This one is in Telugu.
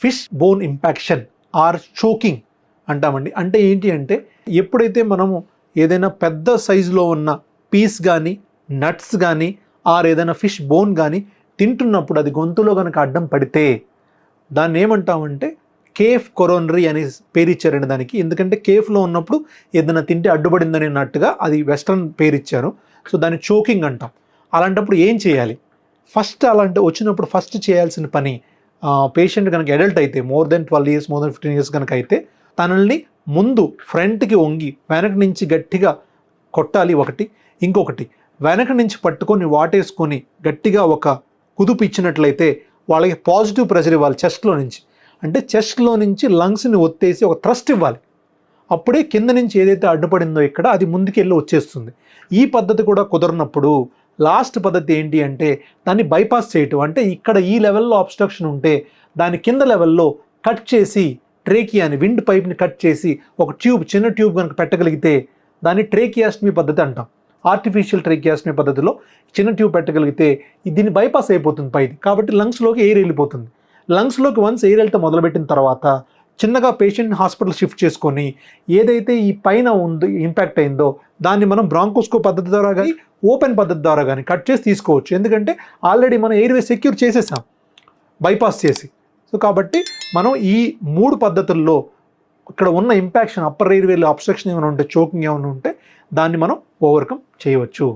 Fish bone impaction or choking అంటామండి. అంటే ఏంటి అంటే ఎప్పుడైతే మనము ఏదైనా పెద్ద సైజులో ఉన్న పీస్ కానీ నట్స్ కానీ ఆర్ ఏదైనా ఫిష్ బోన్ కానీ తింటున్నప్పుడు అది గొంతులో కనుక అడ్డం పడితే దాన్ని ఏమంటామంటే కేఫ్ కొరోనరీ అనే పేరు ఇచ్చారండి దానికి. ఎందుకంటే కేఫ్లో ఉన్నప్పుడు ఏదైనా తింటే అడ్డుపడిందని అన్నట్టుగా అది వెస్ట్రన్ పేరు ఇచ్చారు. సో దాన్ని చోకింగ్ అంటాం. అలాంటప్పుడు ఏం చేయాలి? ఫస్ట్ అలాంటి వచ్చినప్పుడు ఫస్ట్ చేయాల్సిన పని, పేషెంట్ కనుక అడల్ట్ అయితే more than 12 years more than 15 years కనుక అయితే తనల్ని ముందు ఫ్రంట్కి వంగి వెనక నుంచి గట్టిగా కొట్టాలి ఒకటి. ఇంకొకటి వెనక నుంచి పట్టుకొని వాటేసుకొని గట్టిగా ఒక కుదుపు ఇచ్చినట్లయితే వాళ్ళకి పాజిటివ్ ప్రెషర్ ఇవ్వాలి చెస్ట్లో నుంచి. అంటే చెస్ట్లో నుంచి లంగ్స్ని ఒత్తేసి ఒక థ్రస్ట్ ఇవ్వాలి. అప్పుడే కింద నుంచి ఏదైతే అడ్డుపడిందో ఇక్కడ అది ముందుకెళ్ళి వచ్చేస్తుంది. ఈ పద్ధతి కూడా కుదరనప్పుడు లాస్ట్ పద్ధతి ఏంటి అంటే దాన్ని బైపాస్ చేయటం. అంటే ఇక్కడ ఈ లెవెల్లో అబ్స్ట్రక్షన్ ఉంటే దాని కింద లెవెల్లో కట్ చేసి ట్రేకియాని విండ్ పైప్ని కట్ చేసి ఒక ట్యూబ్ చిన్న ట్యూబ్ కనుక పెట్టగలిగితే దాన్ని ట్రేకియాస్టమీ పద్ధతి అంటాం. ఆర్టిఫిషియల్ ట్రేకియాస్టమీ పద్ధతిలో చిన్న ట్యూబ్ పెట్టగలిగితే దీన్ని బైపాస్ అయిపోతుంది పైది. కాబట్టి లంగ్స్లోకి ఎయిర్ వెళ్ళిపోతుంది. లంగ్స్లోకి వన్స్ ఎయిర్ వెళ్తే మొదలుపెట్టిన తర్వాత చిన్నగా పేషెంట్ని హాస్పిటల్ షిఫ్ట్ చేసుకొని ఏదైతే ఈ పైన ఉందో ఇంపాక్ట్ అయిందో దాన్ని మనం బ్రాంకోస్కోప్ పద్ధతి ద్వారా కానీ ఓపెన్ పద్ధతి ద్వారా కానీ కట్ చేసి తీసుకోవచ్చు. ఎందుకంటే ఆల్రెడీ మనం ఎయిర్వే సెక్యూర్ చేసేసాం బైపాస్ చేసి. సో కాబట్టి మనం ఈ 3 పద్ధతుల్లో ఇక్కడ ఉన్న ఇంపాక్షన్ అప్పర్ ఎయిర్వేలో అబ్స్ట్రక్షన్ ఏమైనా ఉంటే చోకింగ్ ఏమైనా ఉంటే దాన్ని మనం ఓవర్కమ్ చేయవచ్చు.